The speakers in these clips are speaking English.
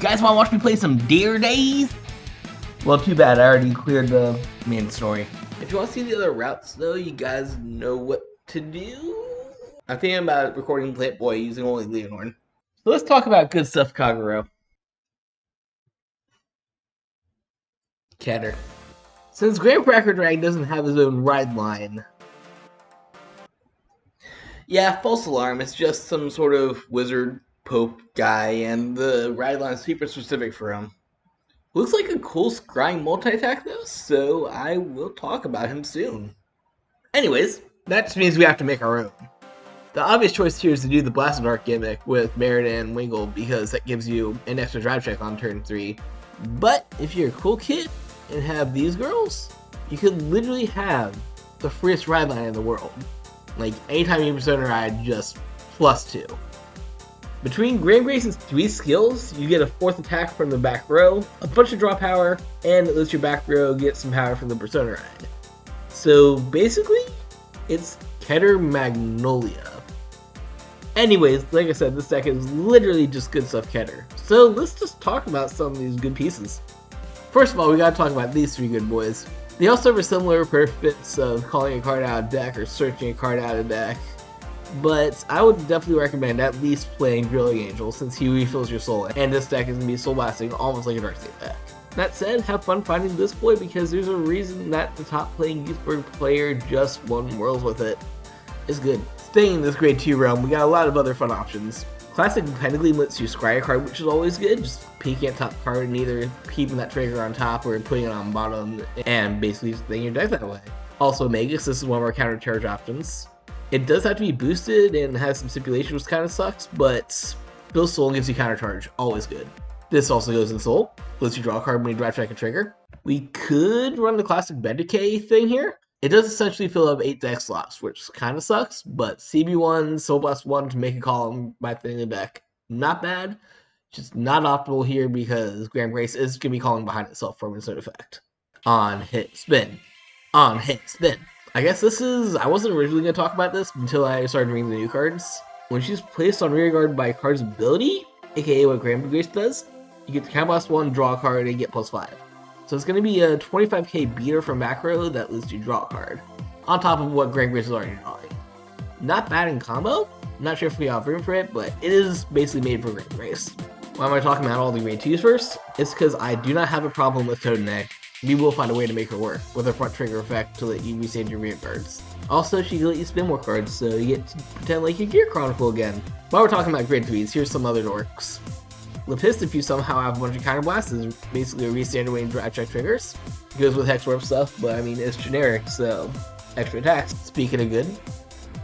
guys want to watch me play some Deer Days? Well, too bad. I already cleared the main story. If you want to see the other routes, though, you guys know what to do. I'm thinking about recording Plant Boy using only Leonorn. So let's talk about good stuff, Kagero. Keter. Since Grand Cracker Drag doesn't have his own Rideline. Yeah, false alarm. It's just some sort of wizard pope guy, and the Rideline is super specific for him. Looks like a cool scrying multi-attack though, so I will talk about him soon. Anyways, that just means we have to make our own. The obvious choice here is to do the Blasted Arc gimmick with Merida and Wingle because that gives you an extra drive check on turn 3. But if you're a cool kid and have these girls, you could literally have the freest Rideline in the world. Like, anytime you Persona Ride, just +2. Between Grand Grace's 3 skills, you get a 4th attack from the back row, a bunch of draw power, and it lets your back row get some power from the Persona Ride. So basically, it's Keter Magnolia. Anyways, like I said, this deck is literally just good stuff Keter. So let's just talk about some of these good pieces. First of all, we gotta talk about these 3 good boys. They all serve a similar purpose of calling a card out of deck or searching a card out of deck. But I would definitely recommend at least playing Drilling Angel since he refills your soul, and this deck is going to be soul blasting almost like a Darkseid deck. That said, have fun finding this boy because there's a reason that the top playing Youthborg player just won Worlds with it. It's good. Staying in this grade 2 realm, we got a lot of other fun options. Classic Pentacle lets you scry a card, which is always good, just peeking at top card and either keeping that trigger on top or putting it on bottom and basically staying your deck that way. Also Magus, this is one of our counter charge options. It does have to be boosted and has some stipulation, which kind of sucks, but Bill's Soul gives you counter charge, always good. This also goes in Soul, lets you draw a card when you drive check a trigger. We could run the classic Bed Decay thing here. It does essentially fill up 8 deck slots, which kind of sucks, but CB1, Soul Blast 1 to make a column by thinning the deck, not bad. Just not optimal here because Grand Grace is going to be calling behind itself from insert effect. On hit, spin. On hit, spin. I guess this is, I wasn't originally going to talk about this until I started reading the new cards. When she's placed on rear guard by a card's ability, aka what Grand Grace does, you get the Counter Blast 1, draw a card, and get +5. So it's going to be a 25k beater from back row that lets you draw a card, on top of what Grand Grace is already drawing. Not bad in combo, not sure if we have room for it, but it is basically made for Grand Grace. Why am I talking about all the grade 2s first? It's because I do not have a problem with Toadneck. We will find a way to make her work with a front trigger effect to let you restage your rear guards. Also, she can let you spin more cards, so you get to pretend like you're Gear Chronicle again. While we're talking about grade 3s, here's some other dorks. Lapist, if you somehow have a bunch of counter blasts, is basically a restandard way to drive check triggers. It goes with Hex Warp stuff, but I mean, it's generic, so extra attacks. Speaking of good,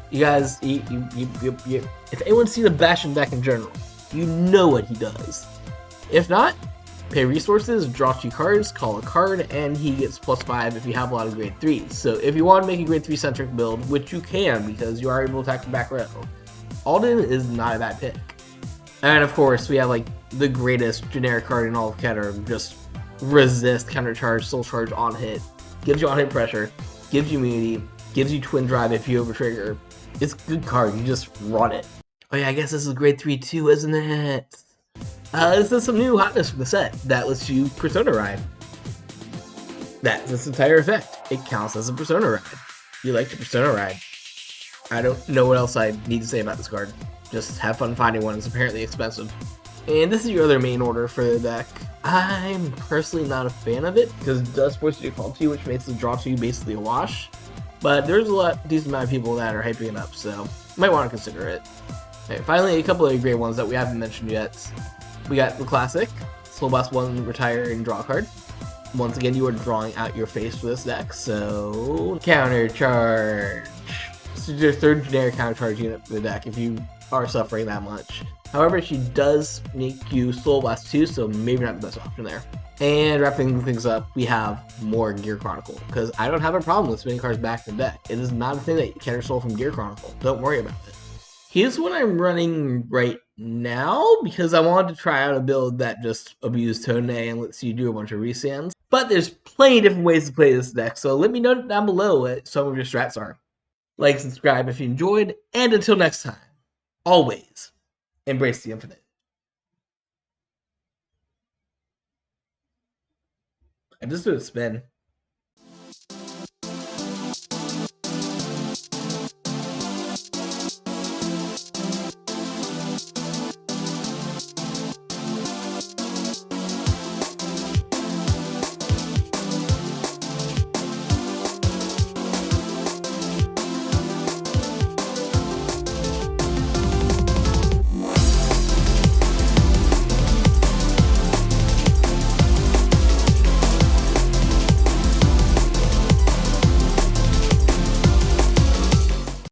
you guys, if anyone's seen a Bastion deck in general, you know what he does. If not, pay resources, draw 2 cards, call a card, and he gets +5 if you have a lot of grade 3s. So if you want to make a grade 3 centric build, which you can because you are able to attack the back row, Alden is not a bad pick. And of course, we have like the greatest generic card in all of Keter, just resist, counter charge, soul charge on hit, gives you on hit pressure, gives you immunity, gives you twin drive if you over trigger. It's a good card, you just run it. Oh yeah, I guess this is grade 3 too, isn't it? This is some new hotness for the set that lets you Persona Ride. That's its entire effect. It counts as a Persona Ride. You like to Persona Ride. I don't know what else I need to say about this card. Just have fun finding one. It's apparently expensive. And this is your other main order for the deck. I'm personally not a fan of it because it does force you to call 2, which makes the draw 2 basically a wash. But there's a decent amount of people that are hyping it up, so you might want to consider it. Okay, finally, a couple of great ones that we haven't mentioned yet. We got the classic, Soul Blast 1, retire and draw a card. Once again, you are drawing out your face for this deck, so counter charge. This is your 3rd generic counter charge unit for the deck if you are suffering that much. However, she does make you Soul Blast 2, so maybe not the best option there. And wrapping things up, we have more Gear Chronicle, because I don't have a problem with spinning cards back in the deck. It is not a thing that you can stole from Gear Chronicle. Don't worry about it. Here's what I'm running right now, because I wanted to try out a build that just abused Toadneck and lets you do a bunch of resands. But there's plenty of different ways to play this deck, so let me know down below what some of your strats are. Like, subscribe if you enjoyed, and until next time, always embrace the infinite. I just do a spin.